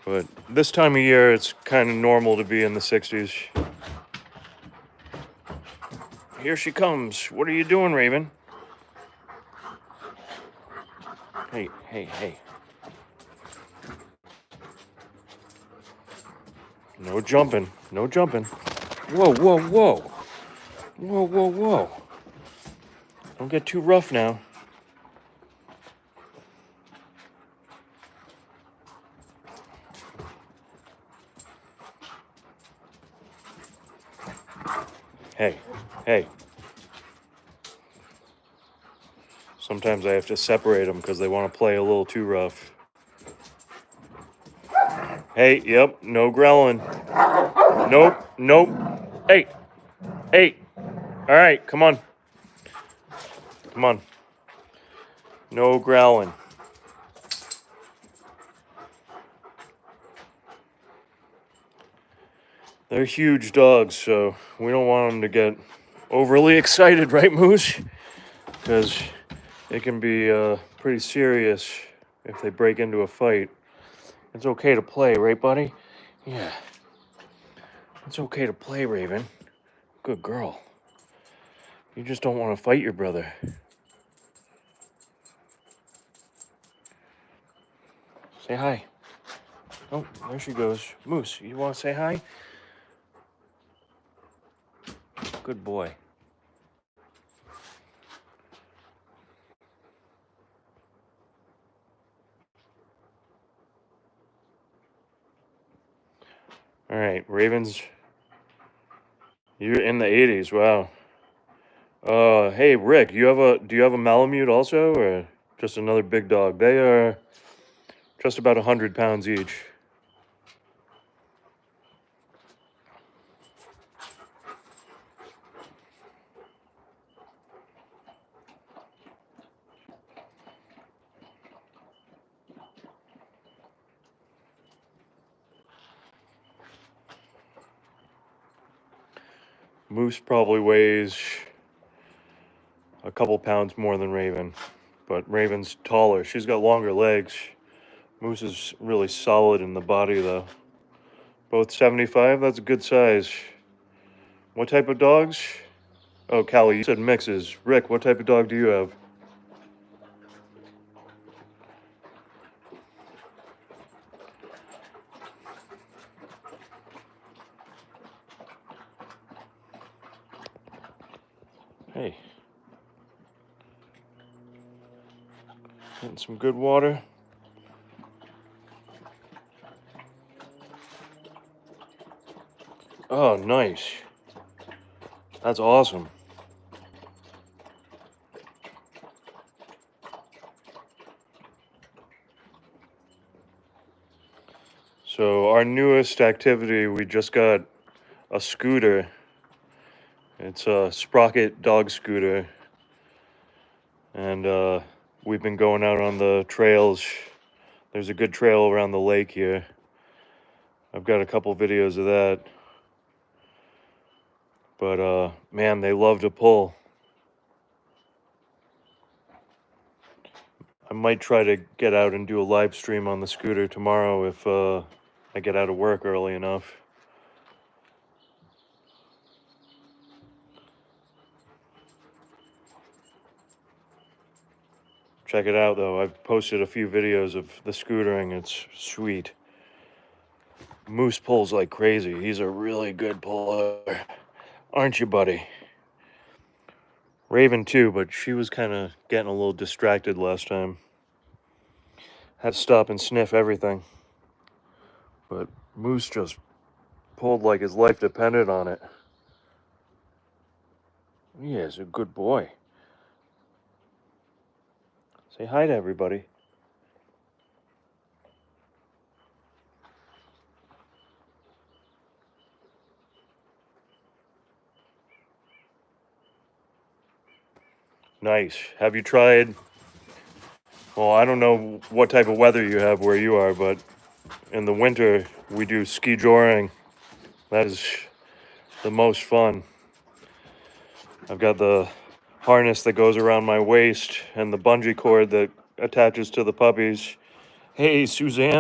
But this time of year, it's kind of normal to be in the 60s. Here she comes. What are you doing, Raven? Hey, hey, hey. No jumping. No jumping. Whoa, whoa, whoa. Whoa, whoa, whoa. Don't get too rough now. Hey, hey. Sometimes I have to separate them because they want to play a little too rough. Hey, yep, no growling. Nope, nope. Hey, hey. All right, come on. Come on. No growling. They're huge dogs, so we don't want them to get overly excited, right, Moose? Because it can be pretty serious if they break into a fight. It's okay to play, right, buddy? Yeah. It's okay to play, Raven. Good girl. You just don't want to fight your brother. Say hi. Oh, there she goes. Moose, you want to say hi? Good boy. All right, Ravens. You're in the 80s. Wow. Hey Rick, do you have a Malamute also, or just another big dog? They are just about 100 pounds each. Moose probably weighs a couple pounds more than Raven, but Raven's taller. She's got longer legs. Moose is really solid in the body, though. Both 75. That's a good size. What type of dogs? Oh, Callie, you said mixes. Rick, what type of dog do you have? Hey. Getting some good water. Oh, nice. That's awesome. So our newest activity, we just got a scooter. It's a Sprocket dog scooter. And we've been going out on the trails. There's a good trail around the lake here. I've got a couple videos of that. But man, they love to pull. I might try to get out and do a live stream on the scooter tomorrow if I get out of work early enough. Check it out, though. I've posted a few videos of the scootering. It's sweet. Moose pulls like crazy. He's a really good puller. Aren't you, buddy? Raven, too, but she was kind of getting a little distracted last time. Had to stop and sniff everything. But Moose just pulled like his life depended on it. He is a good boy. Say hi to everybody. Nice. Have you tried? Well, I don't know what type of weather you have where you are, but in the winter we do ski joring. That is the most fun. I've got the harness that goes around my waist and the bungee cord that attaches to the puppies. Hey, Suzanne.